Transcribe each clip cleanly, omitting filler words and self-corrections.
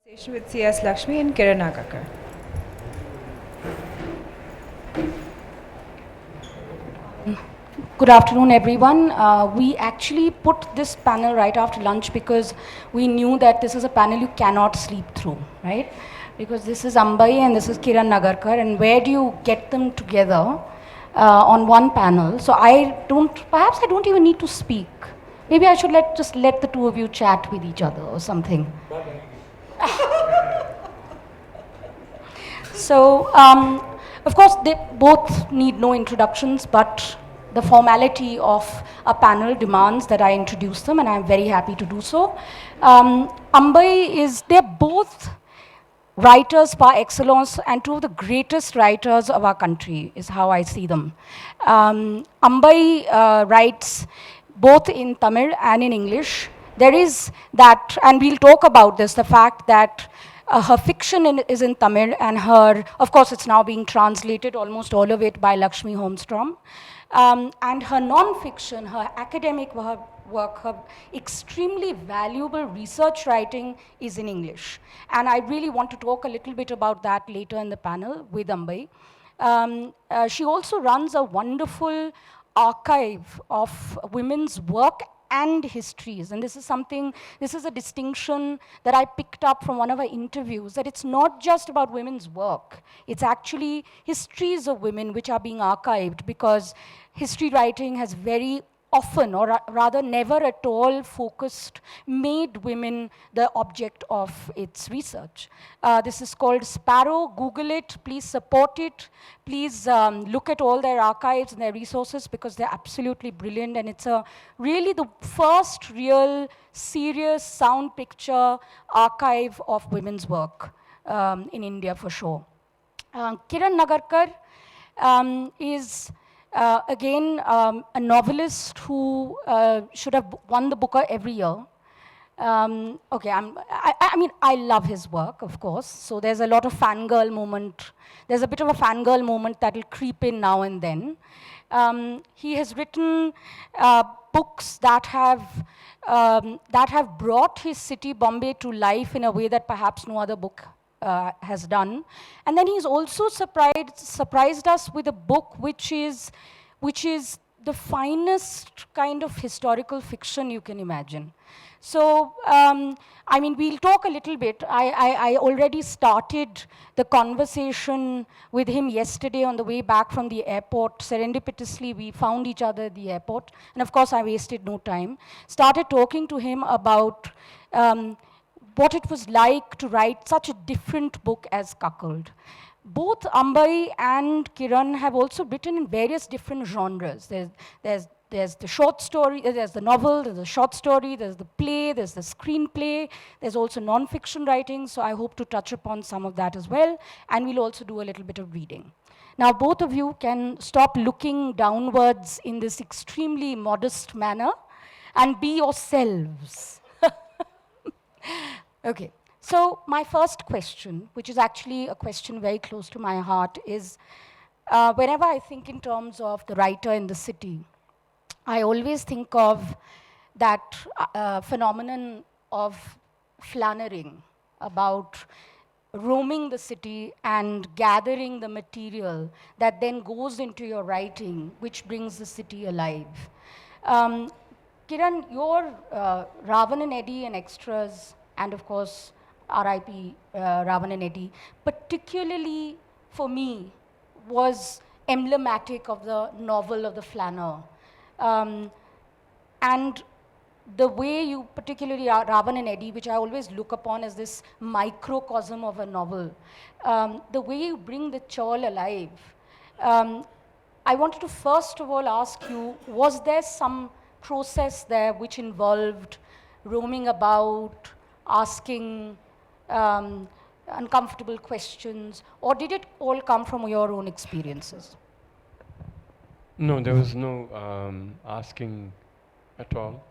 Conversation with CS Lakshmi and Kiran Nagarkar. Good afternoon, everyone. We actually put this panel right after lunch because we knew that this is a panel you cannot sleep through, right? Because this is Ambai and this is Kiran Nagarkar, and where do you get them together on one panel? So perhaps I don't even need to speak. Maybe I should just let the two of you chat with each other or something. So, of course, they both need no introductions, but the formality of a panel demands that I introduce them, and I'm very happy to do so. They're both writers par excellence and two of the greatest writers of our country, is how I see them. Ambai writes both in Tamil and in English. There is that, and we'll talk about this, the fact that her fiction is in Tamil, and of course, it's now being translated, almost all of it, by Lakshmi Holmstrom. And her non-fiction, her academic work, her extremely valuable research writing is in English. And I really want to talk a little bit about that later in the panel with Ambai. She also runs a wonderful archive of women's work and histories. And this is a distinction that I picked up from one of her interviews, that it's not just about women's work. It's actually histories of women which are being archived, because history writing has very often, or rather never at all, made women the object of its research. This is called Sparrow. Google it. Please support it. Please look at all their archives and their resources, because they're absolutely brilliant. And it's really the first real, serious sound picture archive of women's work in India, for sure. Kiran Nagarkar is again, a novelist who should have won the Booker every year. I love his work, of course. So there's a lot of fangirl moment. There's a bit of a fangirl moment that'll creep in now and then. He has written books that have brought his city, Bombay, to life in a way that perhaps no other book has done. And then he's also surprised us with a book which is the finest kind of historical fiction you can imagine. So, we'll talk a little bit. I already started the conversation with him yesterday on the way back from the airport. Serendipitously, we found each other at the airport. And of course, I wasted no time. Started talking to him about what it was like to write such a different book as Cuckold. Both Ambai and Kiran have also written in various different genres. There's the short story, there's the novel, there's the short story, there's the play, there's the screenplay, there's also non-fiction writing, so I hope to touch upon some of that as well, and we'll also do a little bit of reading. Now, both of you can stop looking downwards in this extremely modest manner and be yourselves. Okay, so my first question, which is actually a question very close to my heart, is whenever I think in terms of the writer in the city, I always think of that phenomenon of flaneuring, about roaming the city and gathering the material that then goes into your writing, which brings the city alive. Kiran, your Ravan and Eddie and extras, and of course, R.I.P. Ravan and Eddie, particularly for me, was emblematic of the novel of the flaneur. And the way you, particularly Ravan and Eddie, which I always look upon as this microcosm of a novel, the way you bring the chawl alive. I wanted to first of all ask you, was there some process there which involved roaming about, asking uncomfortable questions, or did it all come from your own experiences? No, there was no asking at all.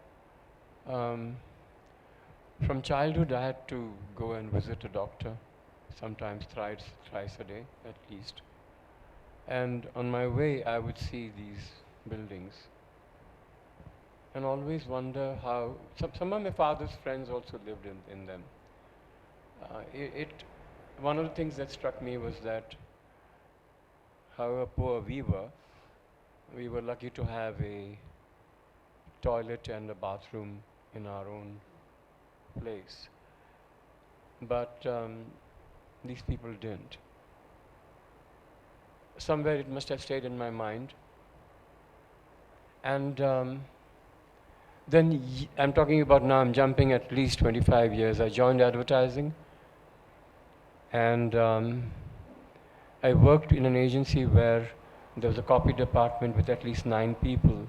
From childhood, I had to go and visit a doctor, sometimes thrice a day at least. And on my way, I would see these buildings and always wonder how. Some of my father's friends also lived in them. One of the things that struck me was that however poor we were lucky to have a toilet and a bathroom in our own place. But these people didn't. Somewhere it must have stayed in my mind. And I'm talking about now, I'm jumping at least 25 years. I joined advertising, and I worked in an agency where there was a copy department with at least 9 people,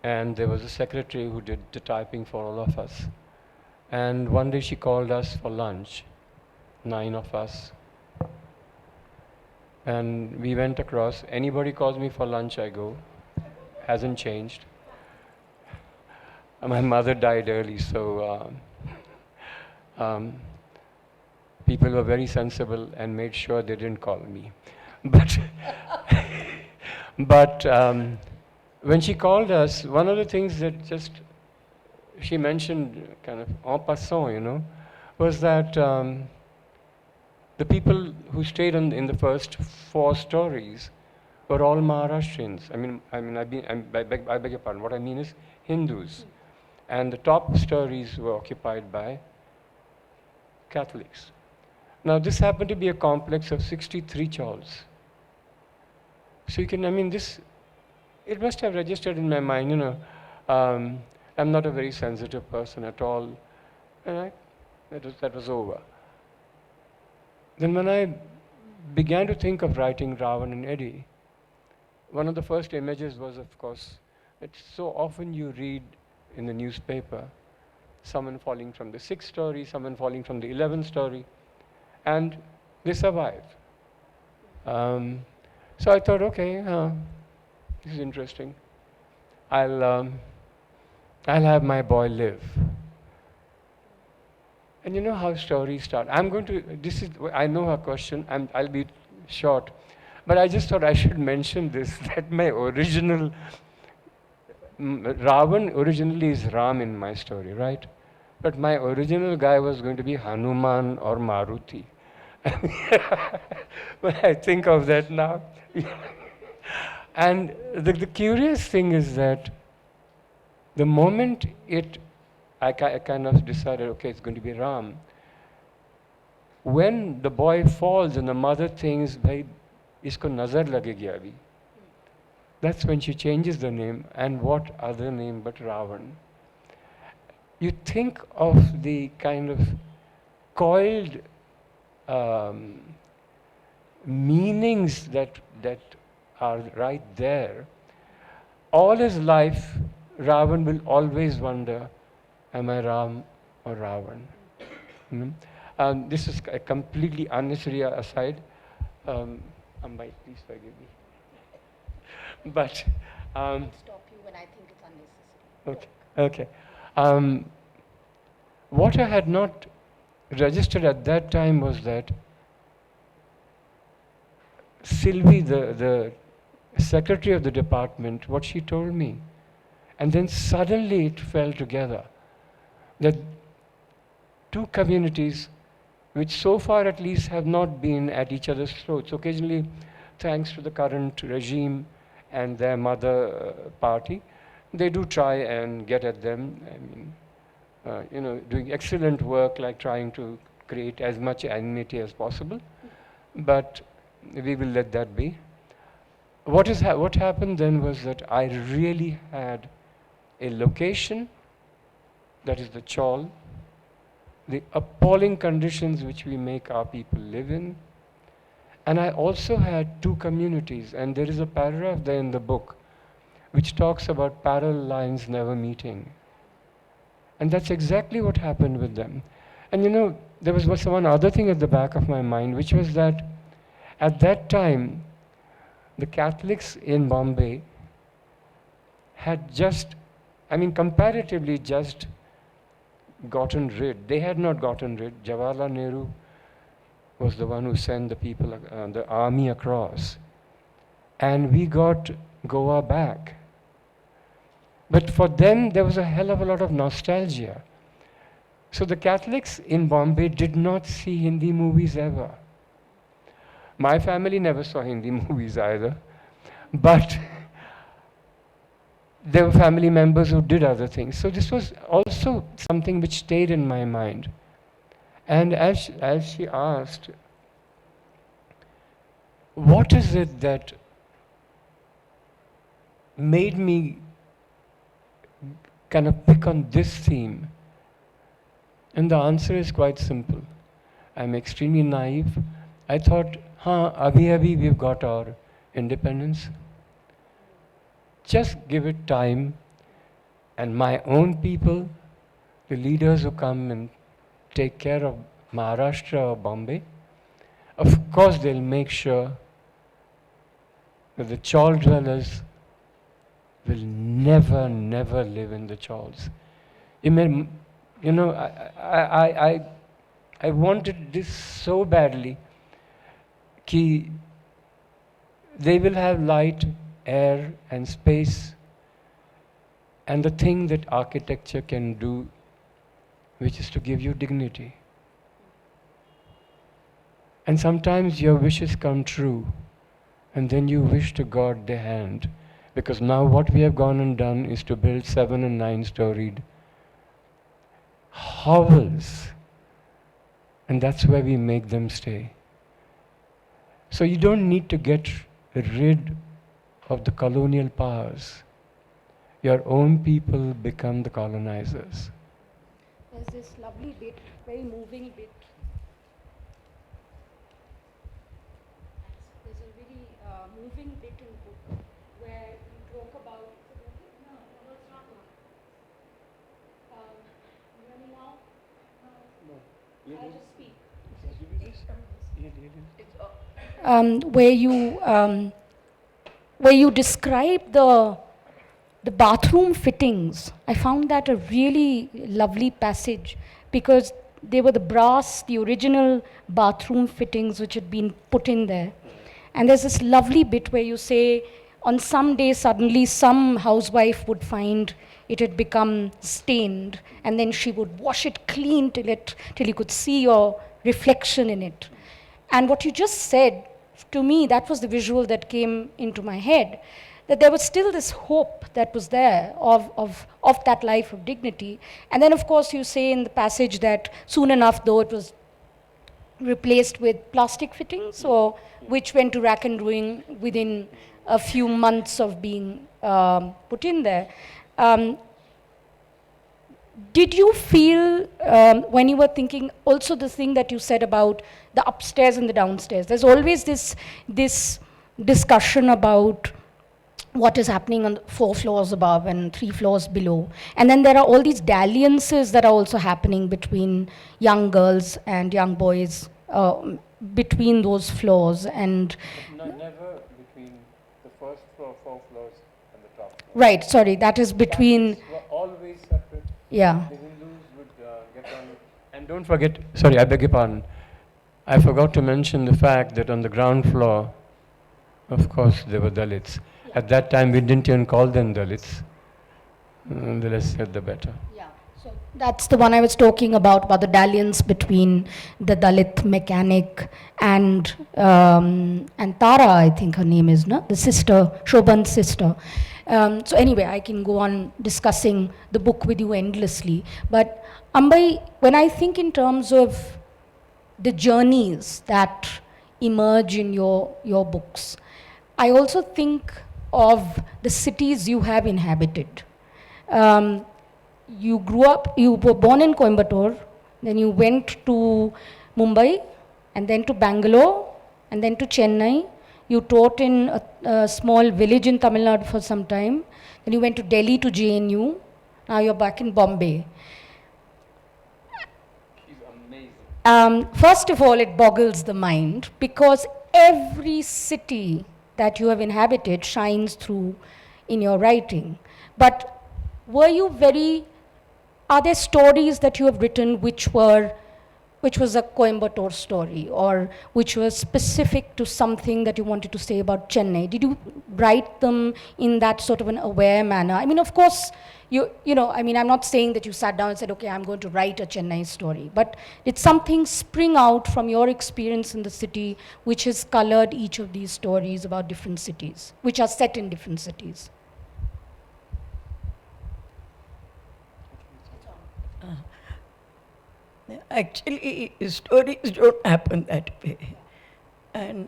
and there was a secretary who did the typing for all of us. And one day she called us for lunch, 9 of us. And we went across. Anybody calls me for lunch, I go. Hasn't changed. My mother died early, so people were very sensible and made sure they didn't call me. But, but when she called us, one of the things that just she mentioned kind of en passant, you know, was that the people who stayed in the first 4 stories were all Maharashtrians. I beg your pardon. What I mean is Hindus. And the top stories were occupied by Catholics. Now, this happened to be a complex of 63 chawls. So you can, it must have registered in my mind, you know. I'm not a very sensitive person at all. And that was over. Then when I began to think of writing Ravan and Eddie, one of the first images was, of course, it's so often you read in the newspaper, someone falling from the 6th story, someone falling from the 11th story, and they survive. So I thought, okay, this is interesting. I'll have my boy live. And you know how stories start. I know her question, I'll be short, but I just thought I should mention this, that my original Ravan originally is Ram in my story, right? But my original guy was going to be Hanuman or Maruti. When I think of that now. And the curious thing is that the moment I kind of decided, okay, it's going to be Ram. When the boy falls and the mother thinks, bhai, isko nazar lagegi abhi. That's when she changes the name, and what other name but Ravan. You think of the kind of coiled meanings that are right there. All his life, Ravan will always wonder, am I Ram or Ravan? This is a completely unnecessary aside. Ambai, please forgive me. But I'll stop you when I think it's okay. What I had not registered at that time was that Sylvie, the secretary of the department, what she told me, and then suddenly it fell together, that 2 communities, which so far at least have not been at each other's throats, occasionally, thanks to the current regime and their mother party, they do try and get at them. Doing excellent work, like trying to create as much enmity as possible. But we will let that be. What happened then was that I really had a location, that is the chawl, the appalling conditions which we make our people live in. And I also had 2 communities, and there is a paragraph there in the book which talks about parallel lines never meeting. And that's exactly what happened with them. And you know, there was one other thing at the back of my mind, which was that at that time, the Catholics in Bombay had comparatively just gotten rid. They had not gotten rid. Jawaharlal Nehru was the one who sent the people, the army across. And we got Goa back. But for them, there was a hell of a lot of nostalgia. So the Catholics in Bombay did not see Hindi movies ever. My family never saw Hindi movies either. But there were family members who did other things. So this was also something which stayed in my mind. And as she asked, what is it that made me kind of pick on this theme? And the answer is quite simple. I'm extremely naive. I thought, abhi we've got our independence. Just give it time, and my own people, the leaders who come and take care of Maharashtra or Bombay, of course they'll make sure that the chawl dwellers will never, never live in the chawls. I wanted this so badly, कि they will have light, air and space, and the thing that architecture can do, which is to give you dignity. And sometimes your wishes come true, and then you wish to God their hand, because now what we have gone and done is to build 7 and 9 storied hovels, and that's where we make them stay. So you don't need to get rid of the colonial powers. Your own people become the colonizers. There's this lovely bit, very moving bit. There's a really moving bit in the book where you talk about. No, it's not one. You hear me now? No. I'll just speak. Where you describe the bathroom fittings. I found that a really lovely passage, because they were the original bathroom fittings which had been put in there. And there's this lovely bit where you say, on some day suddenly some housewife would find it had become stained, and then she would wash it clean till you could see your reflection in it. And what you just said, to me, that was the visual that came into my head, that there was still this hope that was there of that life of dignity. And then, of course, you say in the passage that soon enough, though, it was replaced with plastic fittings, or which went to rack and ruin within a few months of being put in there. Did you feel, when you were thinking, also the thing that you said about the upstairs and the downstairs, there's always this discussion about what is happening on 4 floors above and 3 floors below. And then there are all these dalliances that are also happening between young girls and young boys between those floors. And never between the first floor, 4 floors, and the top floor. Right, sorry, that is between. Were always separate. Yeah. The Hindus would get on it. And don't forget, sorry, I beg your pardon. I forgot to mention the fact that on the ground floor, of course, there were Dalits. At that time, we didn't even call them Dalits. The less said, the better. Yeah, so that's the one I was talking about the dalliance between the Dalit mechanic and Tara, I think her name is, no? The sister, Shobhan's sister. So anyway, I can go on discussing the book with you endlessly. But Ambai, when I think in terms of the journeys that emerge in your books, I also think of the cities you have inhabited. You were born in Coimbatore, then you went to Mumbai, and then to Bangalore, and then to Chennai. You taught in a small village in Tamil Nadu for some time. Then you went to Delhi to JNU. Now you're back in Bombay. She's amazing. First of all, it boggles the mind, because every city that you have inhabited shines through in your writing. But are there stories that you have written which were which was a Coimbatore story, or which was specific to something that you wanted to say about Chennai? Did you write them in that sort of an aware manner? I mean, of course, I'm not saying that you sat down and said, okay, I'm going to write a Chennai story, but did something spring out from your experience in the city which has colored each of these stories about different cities, which are set in different cities? Actually, stories don't happen that way. And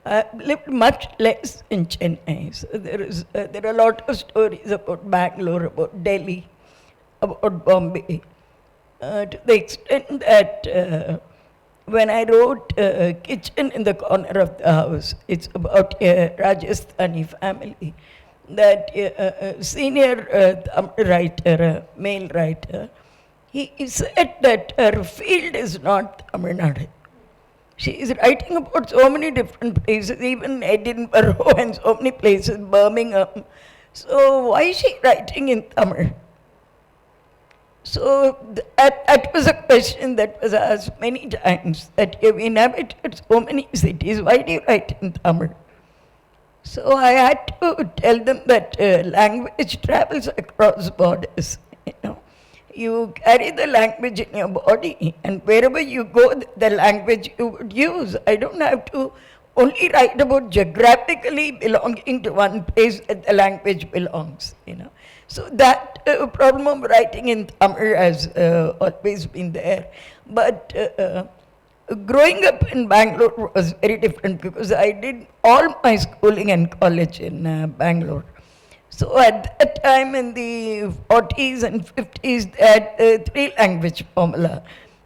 I've lived much less in Chennai. So there are a lot of stories about Bangalore, about Delhi, about Bombay. To the extent that when I wrote Kitchen in the Corner of the House, it's about a Rajasthani family, that senior Tamil writer, male writer, he said that her field is not Tamil Nadu. She is writing about so many different places, even Edinburgh and so many places, Birmingham. So why is she writing in Tamil? So that was a question that was asked many times, that you've inhabited so many cities, why do you write in Tamil? So I had to tell them that language travels across borders, You carry the language in your body, and wherever you go, the language you would use. I don't have to only write about geographically belonging to one place that the language belongs, So that problem of writing in Tamil has always been there. But growing up in Bangalore was very different, because I did all my schooling and college in Bangalore. So at that time, in the 40s and 50s, they had three-language formula.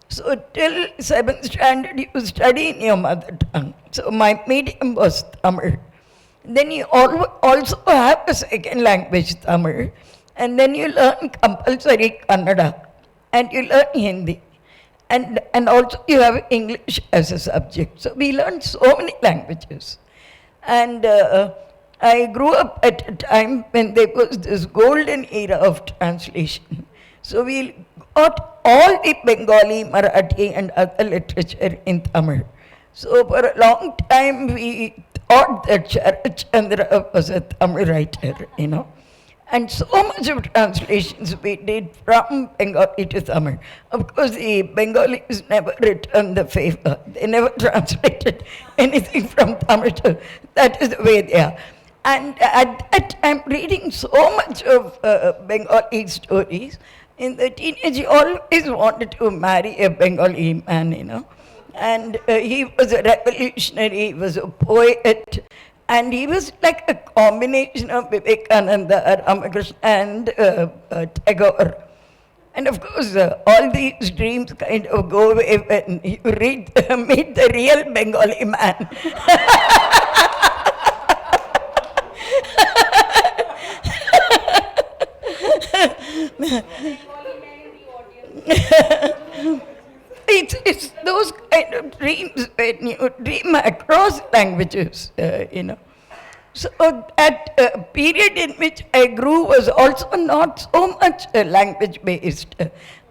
So till 7th standard, you study in your mother tongue. So my medium was Tamil. Then you also have a second language, Tamil. And then you learn compulsory Kannada. And you learn Hindi. And also you have English as a subject. So we learned so many languages. And I grew up at a time when there was this golden era of translation. So we got all the Bengali, Marathi and other literature in Tamil. So for a long time we thought that Sharat Chandra was a Tamil writer, And so much of translations we did from Bengali to Tamil. Of course, the Bengalis never returned the favor. They never translated anything from Tamil to, that is the way they are. And at that time, reading so much of Bengali stories, in the teenage, he always wanted to marry a Bengali man, And he was a revolutionary, he was a poet, and he was like a combination of Vivekananda, Ramakrishna, and Tagore. And of course, all these dreams kind of go away when you meet the real Bengali man. It's those kind of dreams when you dream across languages, So that period in which I grew was also not so much language based,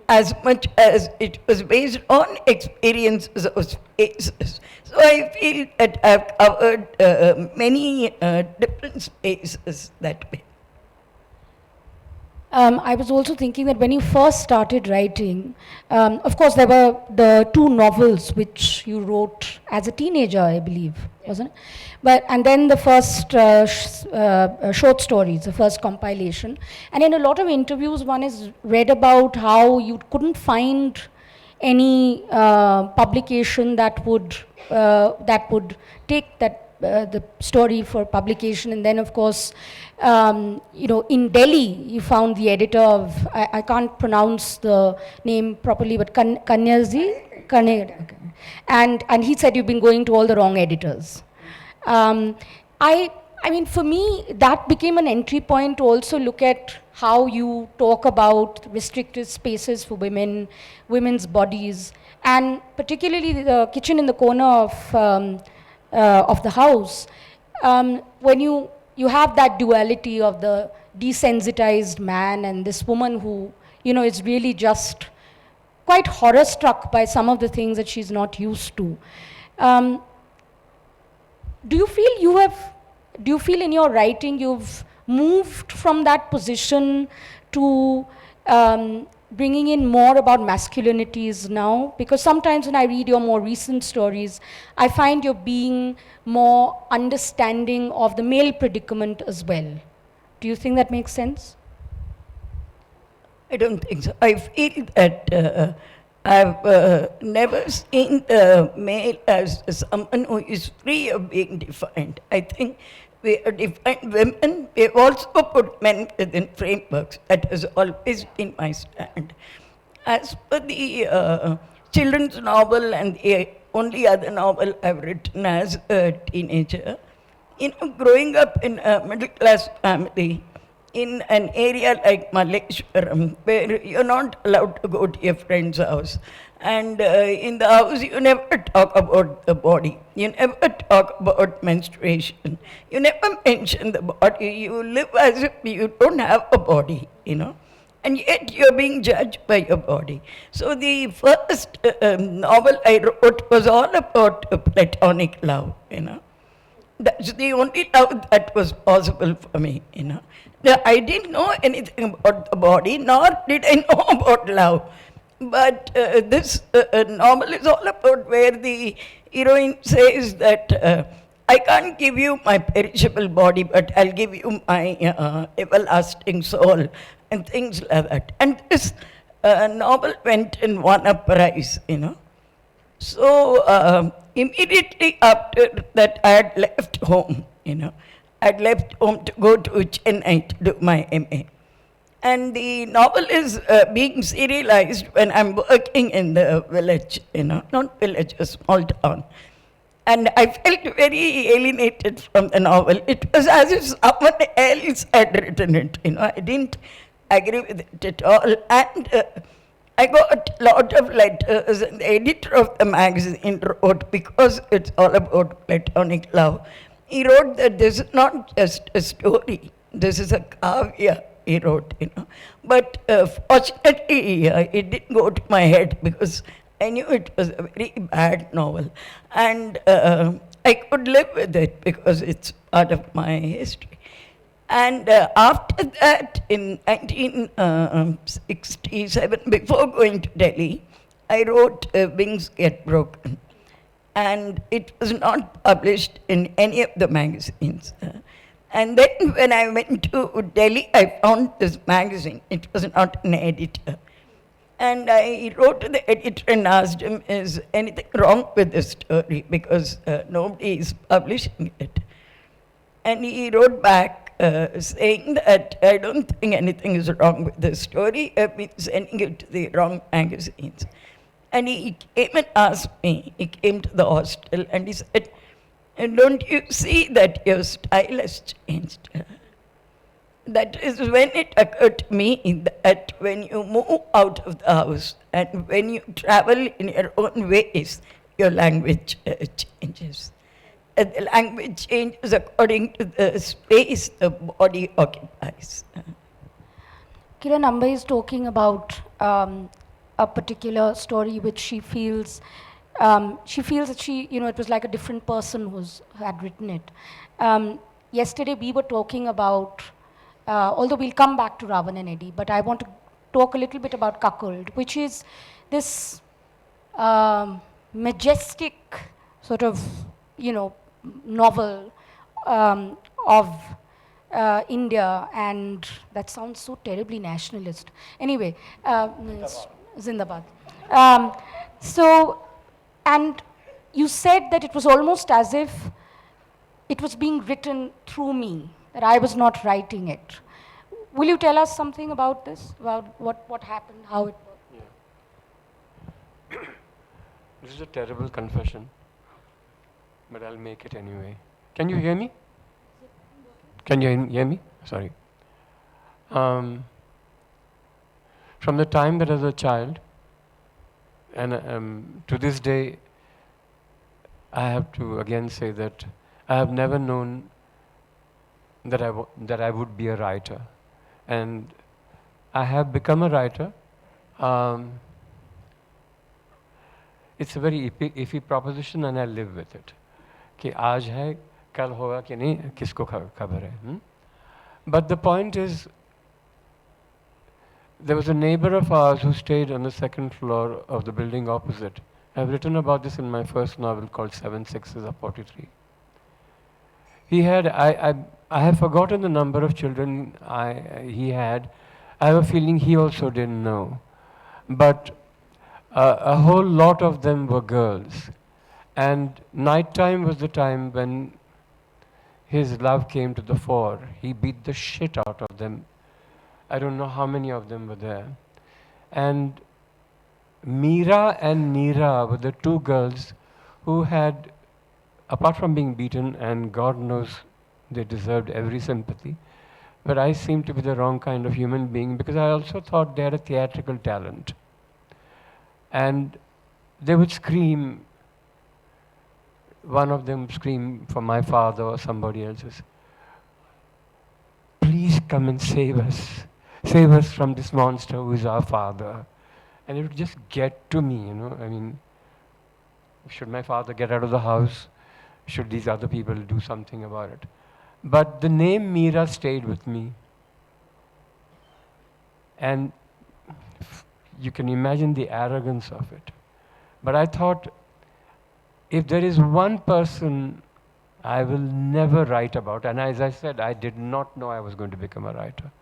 as much as it was based on experiences of spaces. So I feel that I've covered many different spaces that way. I was also thinking that when you first started writing, of course there were the two novels which you wrote as a teenager, I believe, wasn't it? And then the first short stories, the first compilation. And in a lot of interviews, one has read about how you couldn't find any publication that would take that the story for publication. And then, of course, in Delhi, you found the editor of, I can't pronounce the name properly, but Kanyaji? Okay. And he said you've been going to all the wrong editors. I mean, for me, that became an entry point to also look at how you talk about restricted spaces for women, women's bodies, and particularly the kitchen in the corner of the house. When you have that duality of the desensitized man and this woman who, is really just quite horror struck by some of the things that she's not used to. Um, do you feel in your writing you've moved from that position to bringing in more about masculinities now? Because sometimes when I read your more recent stories, I find you're being more understanding of the male predicament as well. Do you think that makes sense? I don't think so. I feel that I've never seen the male as someone who is free of being defined. I think we are defined women. We have also put men within frameworks. That has always been my stand. As for the children's novel and the only other novel I've written as a teenager, growing up in a middle-class family, in an area like Malleshwaram, where you're not allowed to go to your friend's house. And in the house, you never talk about the body. You never talk about menstruation. You never mention the body. You live as if you don't have a body, And yet you're being judged by your body. So the first novel I wrote was all about platonic love, That's the only love that was possible for me, I didn't know anything about the body, nor did I know about love. But this novel is all about where the heroine says that I can't give you my perishable body, but I'll give you my everlasting soul, and things like that. And this novel went and won a prize, So immediately after that, I had left home, I'd left home to go to Chennai to do my MA. And the novel is being serialized when I'm working in the village, not village, a small town. And I felt very alienated from the novel. It was as if someone else had written it, I didn't agree with it at all. And I got a lot of letters, and the editor of the magazine wrote, because it's all about platonic love, he wrote that this is not just a story, this is a kavya, he wrote, But fortunately, it didn't go to my head because I knew it was a very bad novel. And I could live with it because it's part of my history. And after that, in 1967, before going to Delhi, I wrote Wings Get Broken. And it was not published in any of the magazines. And then when I went to Delhi, I found this magazine. It was not an editor. And I wrote to the editor and asked him, is anything wrong with this story? Because nobody is publishing it. And he wrote back saying that I don't think anything is wrong with the story. I've been sending it to the wrong magazines. And he came and asked me, he came to the hostel and he said, don't you see that your style has changed? That is when it occurred to me that when you move out of the house and when you travel in your own ways, your language changes. The language changes according to the space the body occupies. Kiran, Ambai is talking about a particular story which she feels that it was like a different person who had written it. Yesterday we were talking about, although we'll come back to Ravan and Eddie, but I want to talk a little bit about Cuckold, which is this majestic sort of, novel of India, and that sounds so terribly nationalist. Anyway, Zindabad. And you said that it was almost as if it was being written through me, that I was not writing it. Will you tell us something about this, about what happened, how it worked? Yeah. This is a terrible confession, but I'll make it anyway. Can you hear me? Can you hear me? Sorry. From the time that I was a child, and to this day, I have to again say that I have never known that I would be a writer, and I have become a writer it's a very iffy proposition, and I live with it. कि आज है, कल होगा कि नहीं, किसको खबर है? But the point is, there was a neighbor of ours who stayed on the second floor of the building opposite. I've written about this in my first novel called 7 Sixes of 43. He had, I have forgotten the number of children he had. I have a feeling he also didn't know. But a whole lot of them were girls. And nighttime was the time when his love came to the fore. He beat the shit out of them. I don't know how many of them were there. And Meera and Neera were the two girls who had, apart from being beaten, and God knows they deserved every sympathy, but I seemed to be the wrong kind of human being because I also thought they had a theatrical talent. And they would scream, one of them screamed for my father or somebody else's, please come and save us. Save us from this monster who is our father. And it would just get to me, you know. I mean, should my father get out of the house? Should these other people do something about it? But the name Meera stayed with me. And you can imagine the arrogance of it. But I thought, if there is one person I will never write about, and as I said, I did not know I was going to become a writer,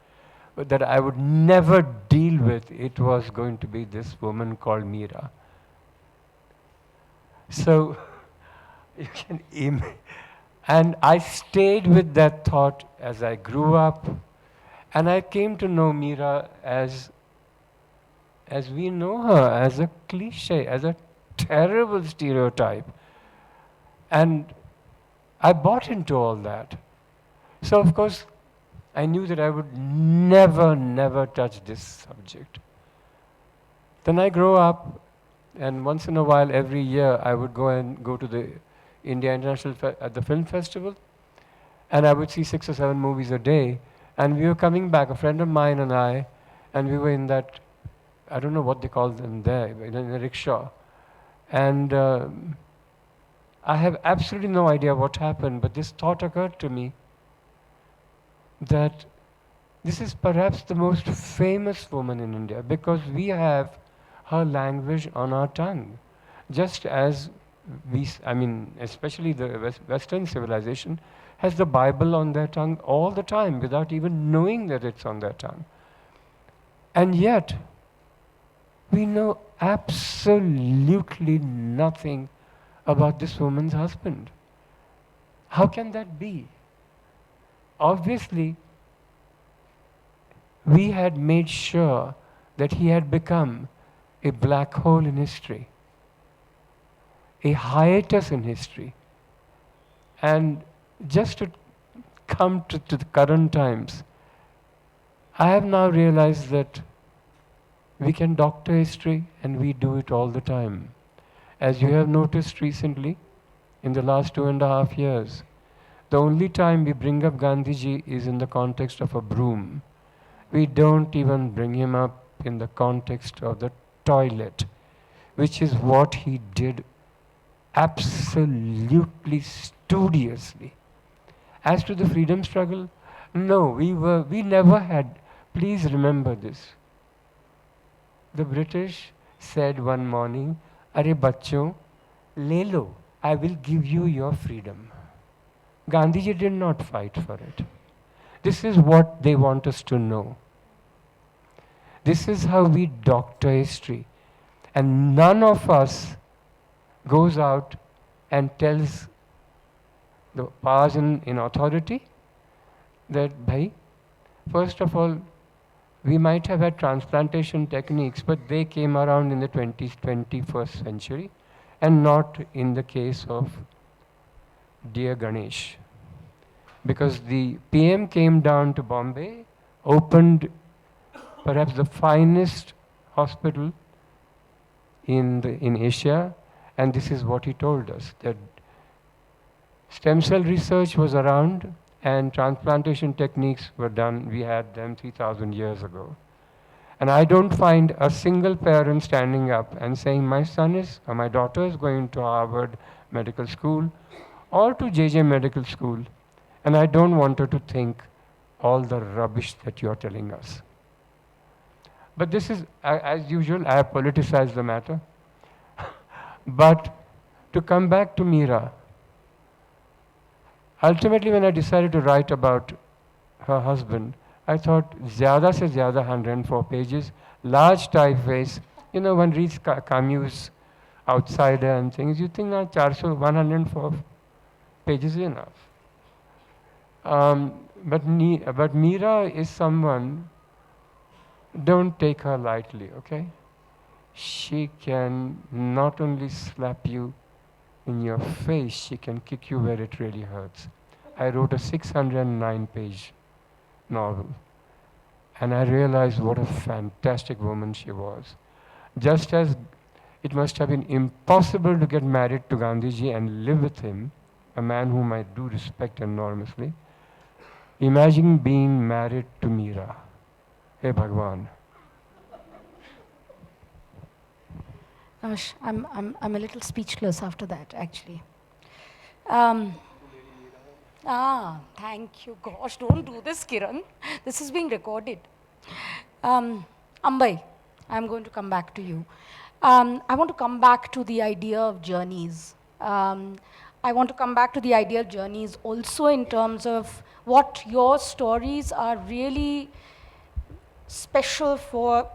but that I would never deal with, it was going to be this woman called Meera. So, you can imagine. And I stayed with that thought as I grew up, and I came to know Meera as we know her, as a cliche, as a terrible stereotype. And I bought into all that. So of course, I knew that I would never touch this subject. Then I grew up, and once in a while, every year, I would go to the India International at the film festival, and I would see 6 or 7 movies a day. And we were coming back, a friend of mine and I, and we were in that, I don't know what they call them there, in a rickshaw. And I have absolutely no idea what happened, but this thought occurred to me that this is perhaps the most famous woman in India because we have her language on our tongue. Just as especially the Western civilization has the Bible on their tongue all the time without even knowing that it's on their tongue. And yet, we know absolutely nothing about this woman's husband. How can that be? Obviously, we had made sure that he had become a black hole in history, a hiatus in history. And just to come to the current times, I have now realized that we can doctor history, and we do it all the time. As you have noticed recently, in the last 2.5 years, the only time we bring up Gandhiji is in the context of a broom. We don't even bring him up in the context of the toilet, which is what he did absolutely studiously. As to the freedom struggle, no, we never had, please remember this. The British said one morning, "Arey bachcho, le lo, I will give you your freedom." Gandhiji did not fight for it. This is what they want us to know. This is how we doctor history. And none of us goes out and tells the powers in authority that, bhai, first of all, we might have had transplantation techniques, but they came around in the 21st century, and not in the case of dear Ganesh. Because the PM came down to Bombay, opened perhaps the finest hospital in Asia, and this is what he told us, that stem cell research was around and transplantation techniques were done, we had them 3,000 years ago. And I don't find a single parent standing up and saying, my son is, or my daughter is going to Harvard Medical School or to JJ Medical School. And I don't want her to think all the rubbish that you're telling us. But this is, as usual, I have politicized the matter. But to come back to Meera, ultimately when I decided to write about her husband, I thought, zyada se zyada 104 pages, large typeface. You know, one reads Camus' Outsider and things, you think, 104 pages is enough. But Meera is someone, don't take her lightly, okay? She can not only slap you in your face, she can kick you where it really hurts. I wrote a 609-page novel, and I realized what a fantastic woman she was. Just as it must have been impossible to get married to Gandhiji and live with him, a man whom I do respect enormously, imagine being married to Meera. Hey Bhagwan. Gosh, I'm a little speechless after that, actually. Thank you. Gosh, don't do this, Kiran. This is being recorded. Ambai, I'm going to come back to you. I want to come back to the idea of journeys. I want to come back to the idea of journeys also in terms of what your stories are really special for,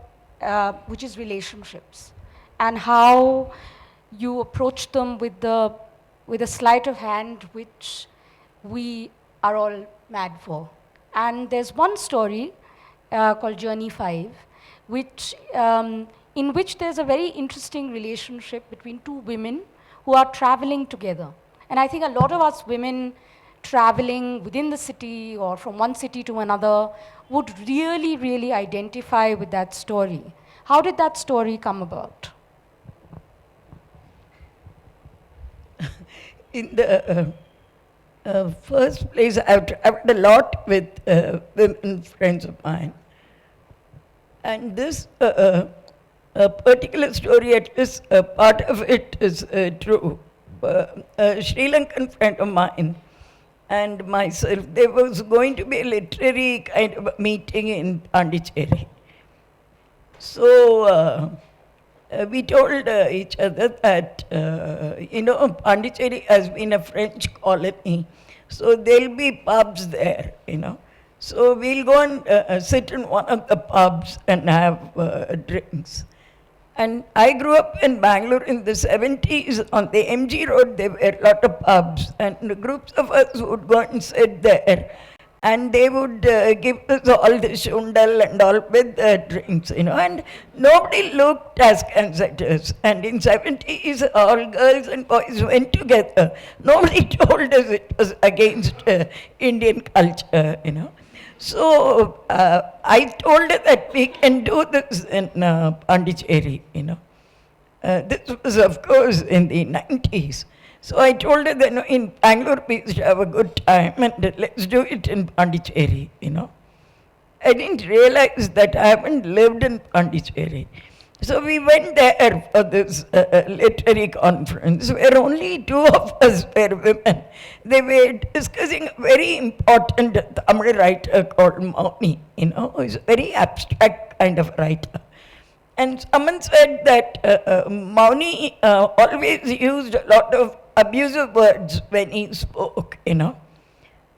which is relationships, and how you approach them with a sleight of hand which we are all mad for. And there's one story called Journey 5, which, in which there's a very interesting relationship between two women who are traveling together. And I think a lot of us women traveling within the city or from one city to another would really, really identify with that story. How did that story come about? In the first place, I've traveled a lot with women friends of mine. And this particular story, at least part of it is true. A Sri Lankan friend of mine and myself, there was going to be a literary kind of a meeting in Pondicherry. So we told each other that, Pondicherry has been a French colony, so there'll be pubs there, So we'll go and sit in one of the pubs and have drinks. And I grew up in Bangalore in the 70s. On the MG Road, there were a lot of pubs, and groups of us would go and sit there. And they would give us all the shundal and all with drinks, and nobody looked as conservatives. And in 70s, all girls and boys went together. Nobody told us it was against Indian culture, So I told her that we can do this in Pondicherry, This was, of course, in the 90s. So I told her that in Bangalore we should have a good time and let's do it in Pondicherry, I didn't realize that I haven't lived in Pondicherry. So we went there for this literary conference where only two of us were women. They were discussing a very important Tamil writer called Mauni, who's a very abstract kind of writer. And someone said that Mauni always used a lot of abusive words when he spoke,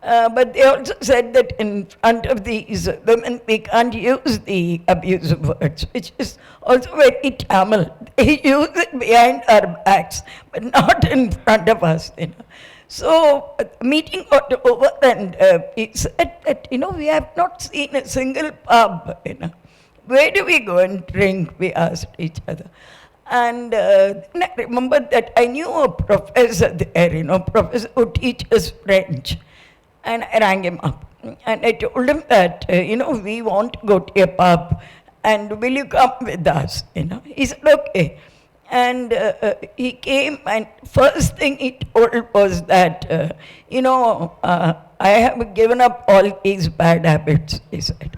But they also said that in front of these women, we can't use the abusive words, which is also very Tamil. They use it behind our backs, but not in front of us, So the meeting got over and he said that, we have not seen a single pub, Where do we go and drink? We asked each other. And then I remembered that I knew a professor there, professor who teaches French. And I rang him up. And I told him that, we want to go to a pub. And will you come with us? He said, okay. And he came, and first thing he told was that, I have given up all these bad habits, he said.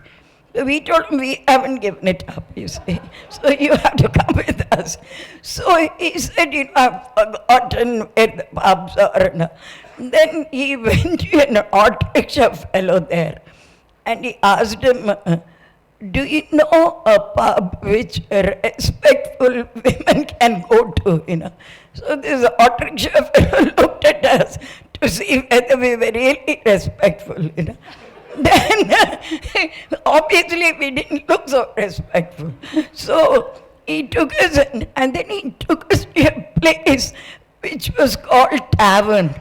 So we told him we haven't given it up, you see. So you have to come with us. So he said, I've forgotten where the pubs are. Then he went to an auto rickshaw fellow there and he asked him, do you know a pub which respectful women can go to, So this auto rickshaw fellow looked at us to see whether we were really respectful. Then obviously we didn't look so respectful. So he took us in, and then he took us to a place which was called Tavern.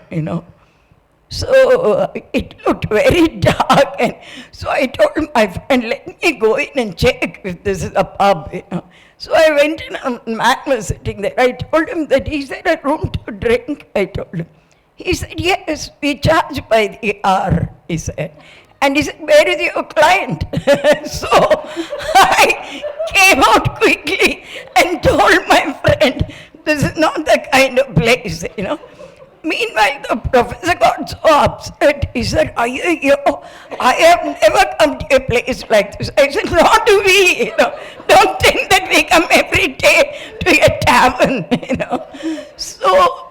So it looked very dark, and so I told my friend, let me go in and check if this is a pub. So I went in, and a man was sitting there. I told him that, is there a room to drink? I told him. He said, yes, we charge by the hour, he said. And he said, where is your client? So I came out quickly and told my friend, this is not the kind of place, Meanwhile, the professor got so upset. He said, I have never come to a place like this. I said, nor do we, Don't think that we come every day to a tavern, So,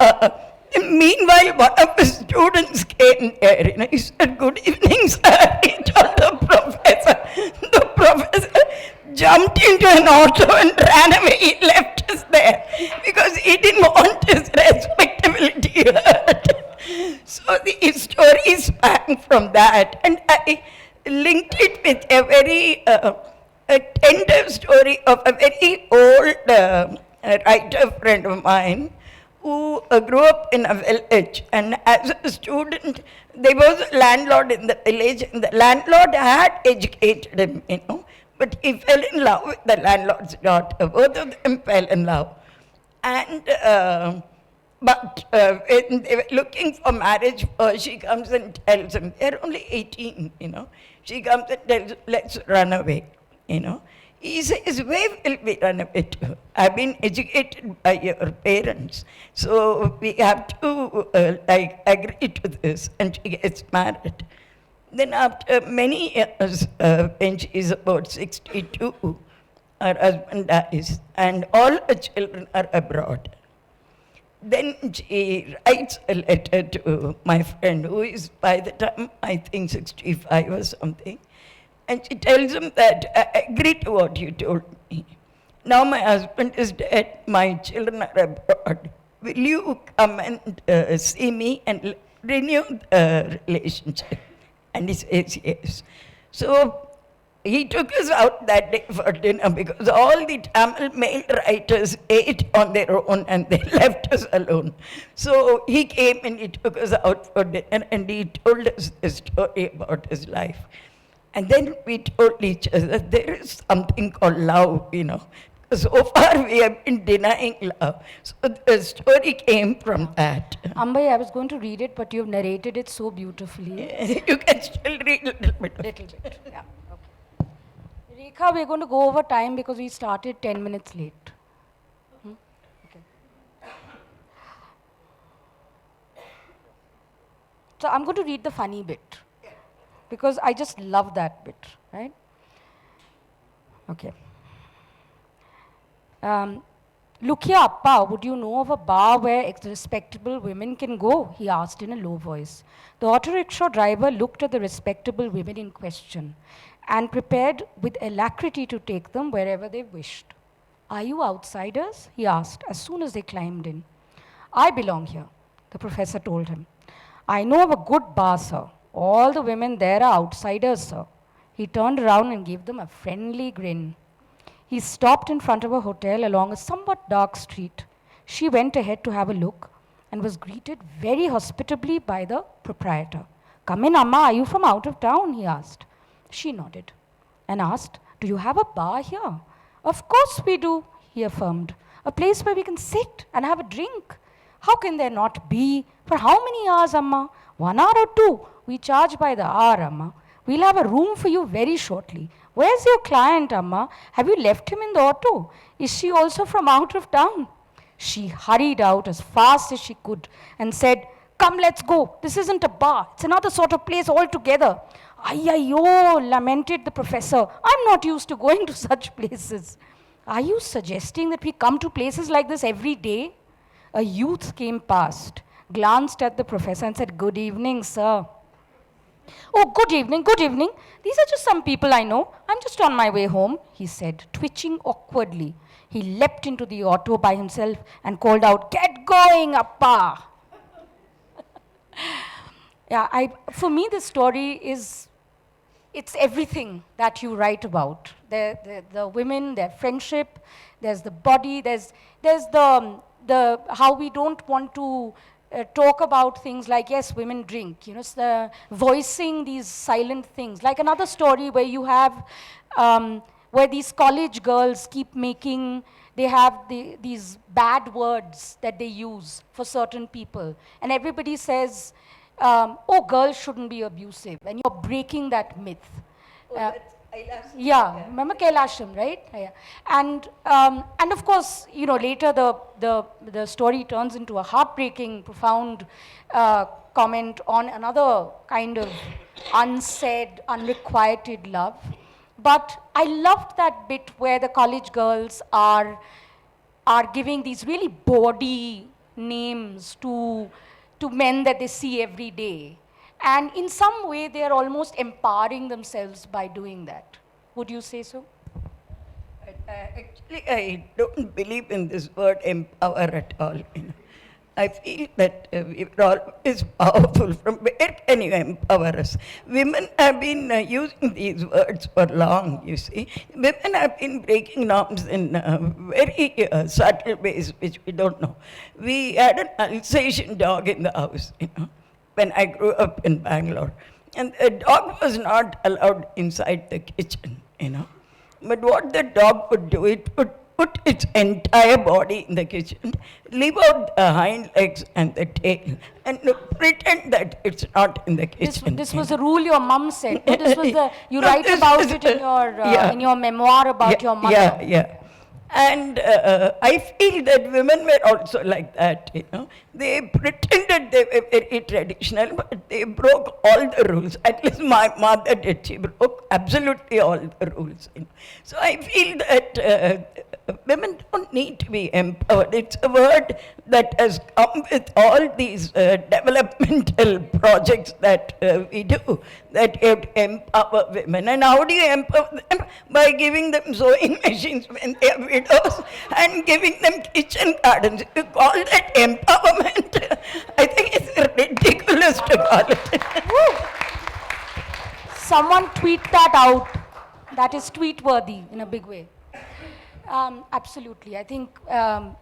meanwhile, one of the students came there. He said, good evening, sir. He told the professor. The professor jumped into an auto and ran away. He left us there because he didn't want his respectability hurt. So the story sprang from that. And I linked it with a very a tender story of a very old writer friend of mine who grew up in a village, and as a student, there was a landlord in the village, and the landlord had educated him, but he fell in love with the landlord's daughter. Both of them fell in love. And, but when they were looking for marriage, she comes and tells him, they're only 18, She comes and tells him, let's run away, He says, where will we run away to? I've been educated by your parents, so we have to agree to this. And she gets married. Then after many years, when she is about 62, her husband dies, and all her children are abroad. Then she writes a letter to my friend, who is by the time, I think, 65 or something. And she tells him that, I agree to what you told me. Now my husband is dead, my children are abroad. Will you come and see me and renew the relationship? And he says yes. So he took us out that day for dinner because all the Tamil male writers ate on their own and they left us alone. So he came and he took us out for dinner and he told us the story about his life. And then we told each other there is something called love, So far we have been denying love. So the story came from that. Ambai, I was going to read it, but you've narrated it so beautifully. You can still read a little bit. Yeah. Okay. Rekha, we're going to go over time because we started 10 minutes late. Okay. So I'm going to read the funny bit because I just love that bit, right? Okay. Look here, Appa, would you know of a bar where respectable women can go? He asked in a low voice. The auto rickshaw driver looked at the respectable women in question and prepared with alacrity to take them wherever they wished. Are you outsiders? He asked as soon as they climbed in. I belong here, the professor told him. I know of a good bar, sir. All the women there are outsiders, sir. He turned around and gave them a friendly grin. He stopped in front of a hotel along a somewhat dark street. She went ahead to have a look and was greeted very hospitably by the proprietor. Come in, Amma, are you from out of town? He asked. She nodded and asked, do you have a bar here? Of course we do, he affirmed. A place where we can sit and have a drink. How can there not be? For how many hours, Amma? 1 hour or 2? We charge by the hour, Amma. We'll have a room for you very shortly. Where's your client, Amma? Have you left him in the auto? Is she also from out of town? She hurried out as fast as she could and said, come, let's go. This isn't a bar. It's another sort of place altogether. Ayyo, lamented the professor. I'm not used to going to such places. Are you suggesting that we come to places like this every day? A youth came past, glanced at the professor and said, "Good evening, sir." "Oh, good evening, good evening. These are just some people I know. I'm just on my way home," he said, twitching awkwardly. He leapt into the auto by himself and called out, "Get going, Appa!" Yeah, for me, this story is, it's everything that you write about. The women, their friendship, there's the body, there's the how we don't want to talk about things like, yes, women drink, you know, it's the voicing these silent things. Like another story where you have, where these college girls keep making, they have these bad words that they use for certain people. And everybody says, oh, girls shouldn't be abusive. And you're breaking that myth. Yeah, remember Kailasham, right? Yeah. And of course, you know, later the story turns into a heartbreaking, profound comment on another kind of unsaid, unrequited love. But I loved that bit where the college girls are giving these really bawdy names to men that they see every day. And in some way, they are almost empowering themselves by doing that. Would you say so? Actually, I don't believe in this word empower at all. You know. I feel that we are always powerful. From where can you empower us? Women have been using these words for long, you see. Women have been breaking norms in very subtle ways, which we don't know. We had an Alsatian dog in the house, you know, when I grew up in Bangalore. And the dog was not allowed inside the kitchen, you know. But what the dog would do, it would put its entire body in the kitchen, leave out the hind legs and the tail, and pretend that it's not in the kitchen. This was a rule your mom said. No, this was you write about it in your memoir about your mother. Yeah. And I feel that women were also like that, you know. They pretended they were very traditional, but they broke all the rules. At least my mother did. She broke absolutely all the rules. You know. So I feel that women don't need to be empowered. It's a word that has come with all these developmental projects that we do, that you have to empower women. And how do you empower them? By giving them sewing machines when they are widows and giving them kitchen gardens. You call that empowerment? I think it's ridiculous to call it. Someone tweet that out. That is tweet-worthy in a big way. Absolutely. I think,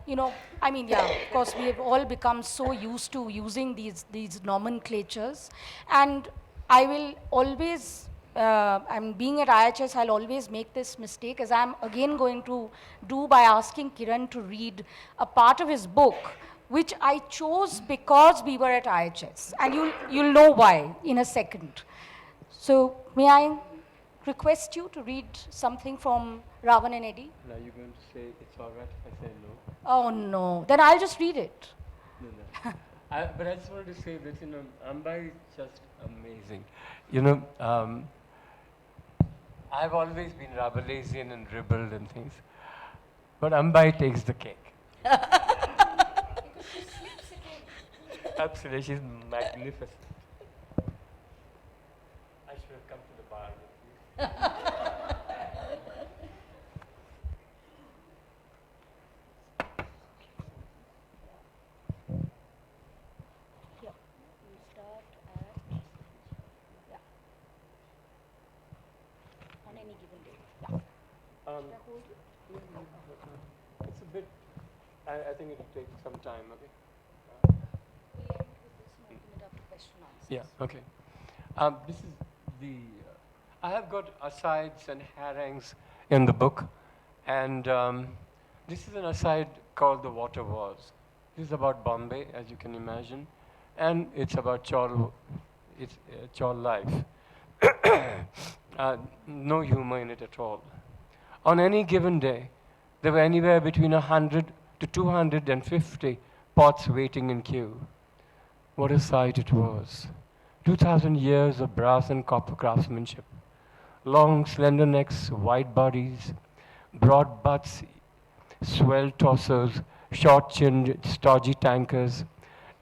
you know, I mean, yeah, of course, we have all become so used to using these nomenclatures. And I will always, I'm being at IHS, I'll always make this mistake, as I'm again going to do by asking Kiran to read a part of his book, which I chose because we were at IHS. And you'll know why in a second. So may I request you to read something from Ravan and Eddy? Now you're going to say it's all right if I say no? Oh no, then I'll just read it. No. But I just wanted to say that, you know, Ambai is just amazing. You know, I've always been Rabelaisian and rebelled and things, but Ambai takes the cake. Absolutely, she's magnificent. I should have come to the bar with you. On any given day. It's a bit, I think it'll take some time, okay? Yeah, okay. This is the, I have got asides and harangues in the book, and this is an aside called The Water Wars. This is about Bombay, as you can imagine, and it's about Chaul life. No humor in it at all. On any given day, there were anywhere between 100 to 250 pots waiting in queue. What a sight it was. 2,000 years of brass and copper craftsmanship. Long, slender necks, wide bodies, broad butts, swelled torsos, short-chinned, stodgy tankers,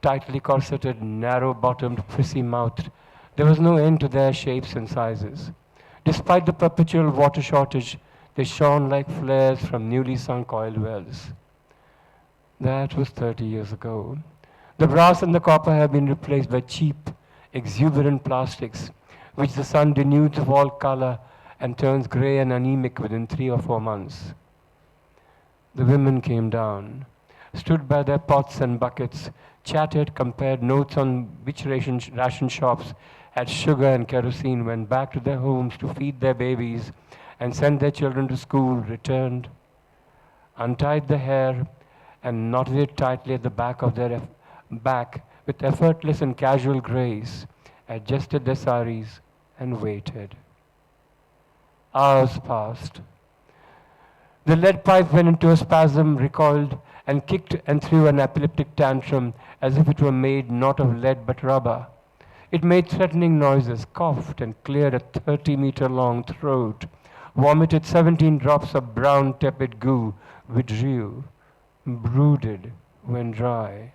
tightly corseted, narrow-bottomed, prissy-mouthed. There was no end to their shapes and sizes. Despite the perpetual water shortage, they shone like flares from newly sunk oil wells. That was 30 years ago. The brass and the copper have been replaced by cheap, exuberant plastics, which the sun denudes of all color and turns gray and anemic within 3 or 4 months. The women came down, stood by their pots and buckets, chatted, compared notes on which ration shops had sugar and kerosene, went back to their homes to feed their babies and send their children to school, returned, untied the hair and knotted it tightly at the back of their back with effortless and casual grace, adjusted their saris and waited. Hours passed. The lead pipe went into a spasm, recoiled, and kicked and threw an epileptic tantrum as if it were made not of lead but rubber. It made threatening noises, coughed and cleared a 30-meter-long throat, vomited 17 drops of brown tepid goo, withdrew, brooded, went dry.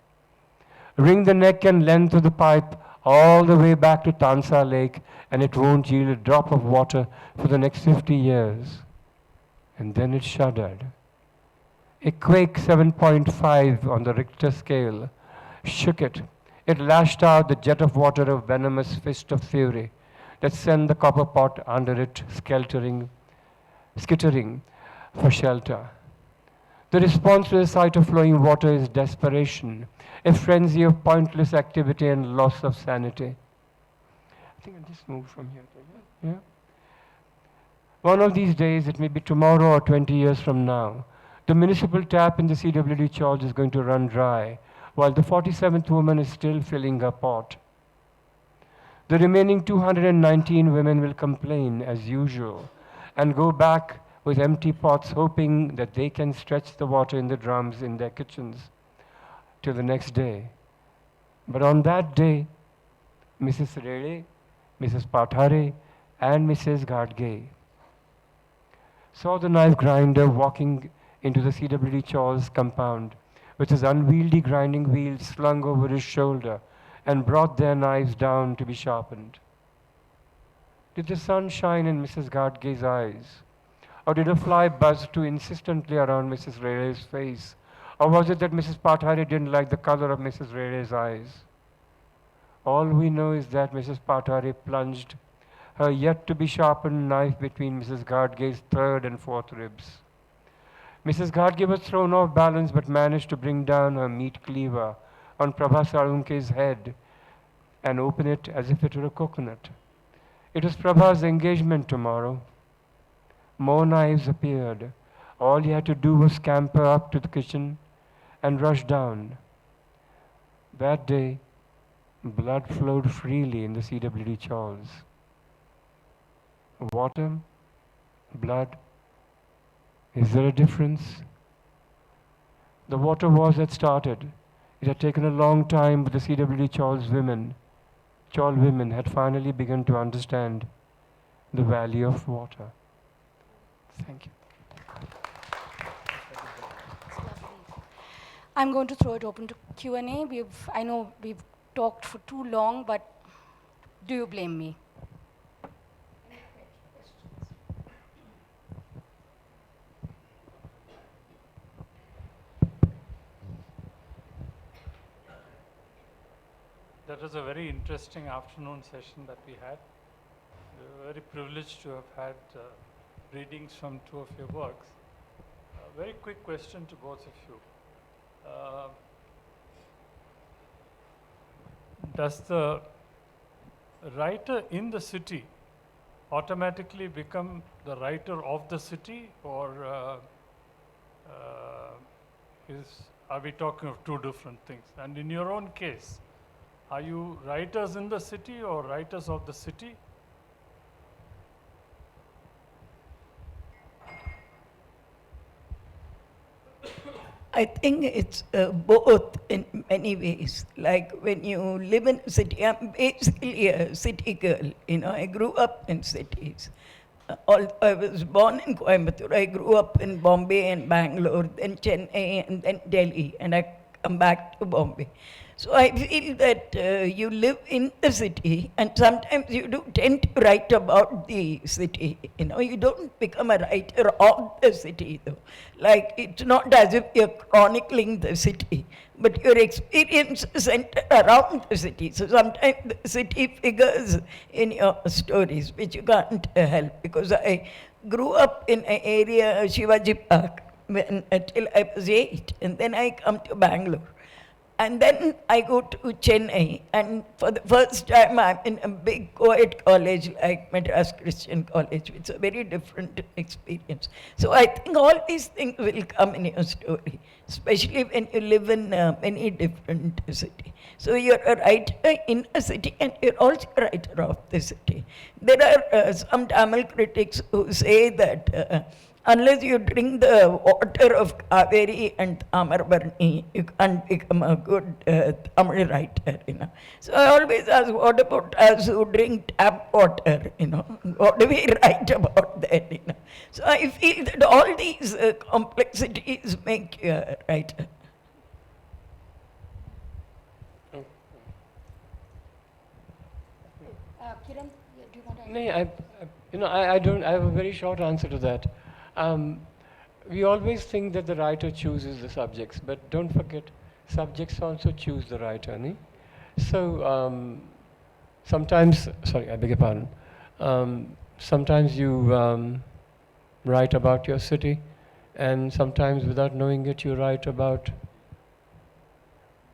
Wring the neck and length of the pipe all the way back to Tansa Lake, and it won't yield a drop of water for the next 50 years. And then it shuddered. A quake 7.5 on the Richter scale shook it. It lashed out the jet of water, a venomous fist of fury that sent the copper pot under it skittering for shelter. The response to the sight of flowing water is desperation, a frenzy of pointless activity and loss of sanity. I think I'll just move from here to here. Yeah? One of these days, it may be tomorrow or 20 years from now, the municipal tap in the CWD Church is going to run dry, while the 47th woman is still filling her pot. The remaining 219 women will complain as usual and go back with empty pots, hoping that they can stretch the water in the drums in their kitchens till the next day. But on that day, Mrs. Rele, Mrs. Pathare, and Mrs. Gadge saw the knife grinder walking into the CWD Chaw's compound with his unwieldy grinding wheel slung over his shoulder and brought their knives down to be sharpened. Did the sun shine in Mrs. Gadge's eyes? Or did a fly buzz too insistently around Mrs. Rele's face? Or was it that Mrs. Pathare didn't like the color of Mrs. Rele's eyes? All we know is that Mrs. Pathare plunged her yet-to-be-sharpened knife between Mrs. Gadge's third and fourth ribs. Mrs. Gadge was thrown off balance but managed to bring down her meat cleaver on Prabha Sarunke's head and open it as if it were a coconut. It was Prabha's engagement tomorrow. More knives appeared. All he had to do was scamper up to the kitchen and rush down. That day, blood flowed freely in the CWD Chawls. Water, blood, is there a difference? The water wars had started. It had taken a long time, but the CWD Chawl women had finally begun to understand the value of water. Thank you. I'm going to throw it open to Q&A. I know we've talked for too long, but do you blame me? That was a very interesting afternoon session that we had. We were very privileged to have had readings from two of your works. A very quick question to both of you. Does the writer in the city automatically become the writer of the city, or are we talking of two different things? And in your own case, are you writers in the city or writers of the city? I think it's both in many ways. Like when you live in a city, I'm basically a city girl. I grew up in cities. I was born in Coimbatore. I grew up in Bombay and Bangalore, then Chennai, and then Delhi, and I come back to Bombay. So I feel that you live in the city, and sometimes you do tend to write about the city. You don't become a writer of the city, though. Like, it's not as if you're chronicling the city, but your experience is centered around the city. So sometimes the city figures in your stories, which you can't help, because I grew up in an area, Shivaji Park, till I was 8, and then I come to Bangalore. And then I go to Chennai, and for the first time I'm in a big co-ed college like Madras Christian College. It's a very different experience. So I think all these things will come in your story, especially when you live in many different cities. So you're a writer in a city, and you're also a writer of the city. There are some Tamil critics who say that unless you drink the water of Kaveri and Tamarbarni, you can't become a good Tamil writer, So I always ask, what about us who drink tap water, What do we write about that, So I feel that all these complexities make you a writer. Kiran, do you want to? No, I don't. I have a very short answer to that. We always think that the writer chooses the subjects, but don't forget, subjects also choose the writer. Nee? So sometimes, sorry, I beg your pardon. Sometimes you write about your city, and sometimes without knowing it, you write about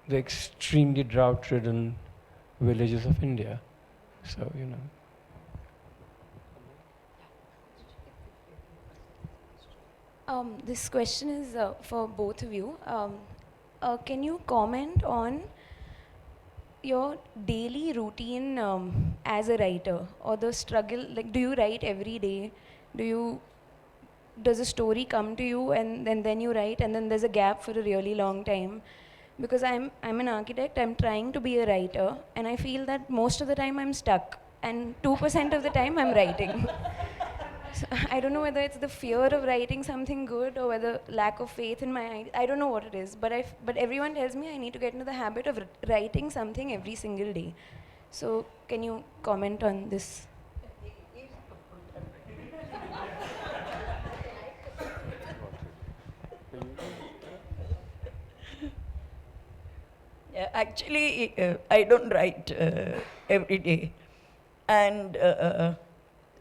the extremely drought-ridden villages of India. So, This question is for both of you. Can you comment on your daily routine as a writer, or the struggle? Like, do you write every day? Does a story come to you and then you write, and then there's a gap for a really long time? Because I'm an architect, I'm trying to be a writer, and I feel that most of the time I'm stuck, and 2% of the time I'm writing. So I don't know whether it's the fear of writing something good or whether lack of faith in I don't know what it is, but everyone tells me I need to get into the habit of writing something every single day. So can you comment on this? Yeah, actually, I don't write every day. And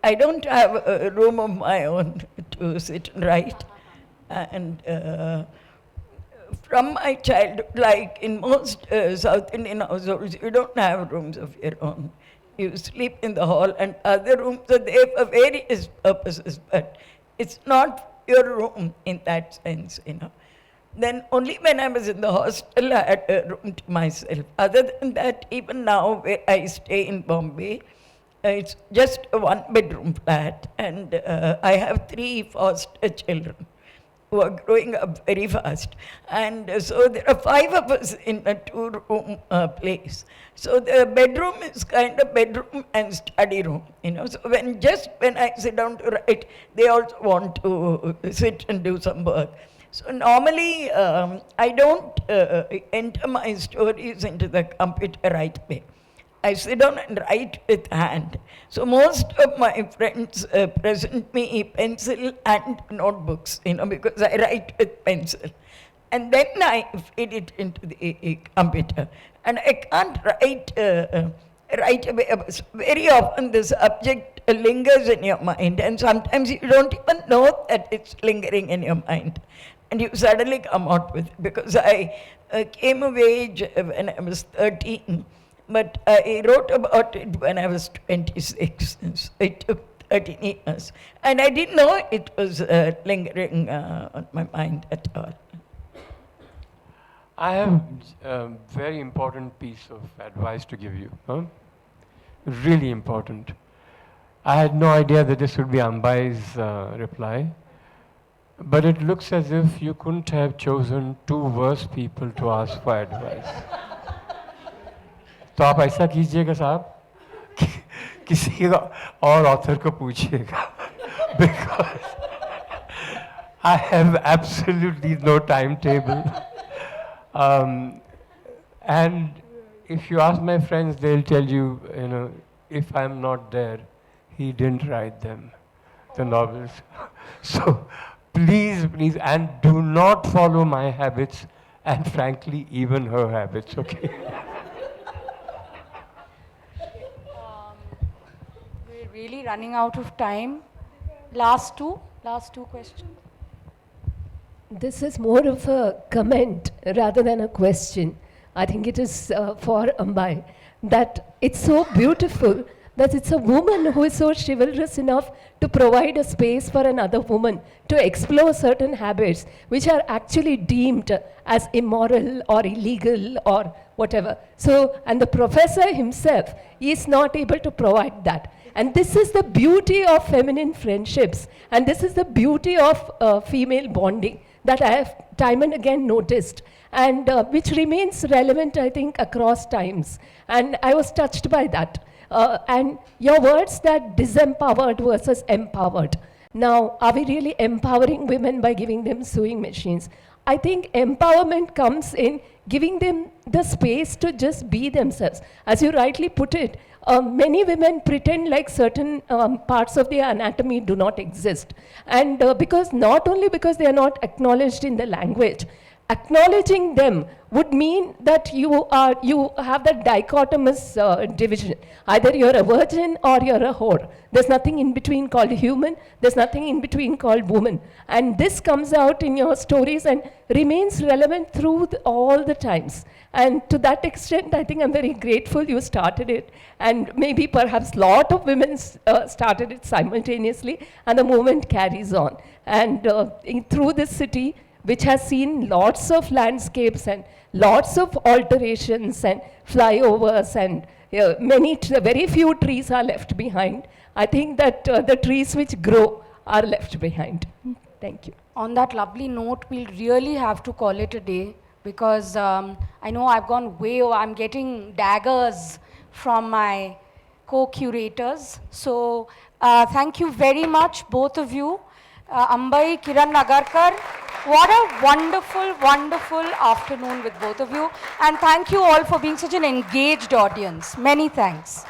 I don't have a room of my own to sit and write. And from my childhood, like in most South Indian households, you don't have rooms of your own. You sleep in the hall, and other rooms are there for various purposes, but it's not your room in that sense, Then only when I was in the hostel, I had a room to myself. Other than that, even now where I stay in Bombay, it's just a one-bedroom flat, and I have 3 foster children who are growing up very fast. And so there are 5 of us in a 2-room place. So the bedroom is kind of bedroom and study room, So when I sit down to write, they also want to sit and do some work. So normally, I don't enter my stories into the computer right away. I sit down and write with hand. So most of my friends present me pencil and notebooks, because I write with pencil. And then I feed it into the computer. And I can't write right away. Very often the subject lingers in your mind, and sometimes you don't even know that it's lingering in your mind. And you suddenly come out with it, because I came of age when I was 13, but I wrote about it when I was 26. So it took 13 years. And I didn't know it was lingering on my mind at all. I have a very important piece of advice to give you. Really important. I had no idea that this would be Ambai's reply. but it looks as if you couldn't have chosen two worse people to ask for advice. तो आप ऐसा कीजिएगा साहब, किसी और author को पूछिएगा, because I have absolutely no timetable. And if you ask my friends, they'll tell you, if I'm not there, he didn't write them, the novels. So please, and do not follow my habits, and frankly, even her habits, okay? We're really running out of time. Last two questions. This is more of a comment rather than a question. I think it is for Ambai, that it's so beautiful that it's a woman who is so chivalrous enough to provide a space for another woman to explore certain habits which are actually deemed as immoral or illegal or whatever. So, and the professor himself is not able to provide that. And this is the beauty of feminine friendships, and this is the beauty of female bonding that I have time and again noticed, and which remains relevant, I think, across times. And I was touched by that. And your words that disempowered versus empowered. Now, are we really empowering women by giving them sewing machines? I think empowerment comes in giving them the space to just be themselves. As you rightly put it, many women pretend like certain parts of their anatomy do not exist. And because not only because they are not acknowledged in the language, acknowledging them would mean that you have that dichotomous division. Either you're a virgin or you're a whore. There's nothing in between called human. There's nothing in between called woman. And this comes out in your stories and remains relevant through all the times. And to that extent, I think I'm very grateful you started it. And maybe perhaps a lot of women started it simultaneously, and the movement carries on. And through this city, which has seen lots of landscapes and lots of alterations and flyovers, and very few trees are left behind. I think that the trees which grow are left behind. Thank you. On that lovely note, we'll really have to call it a day, because I know I've gone way over. I'm getting daggers from my co-curators. So thank you very much, both of you. Ambai, Kiran Nagarkar, what a wonderful, wonderful afternoon with both of you. And thank you all for being such an engaged audience. Many thanks.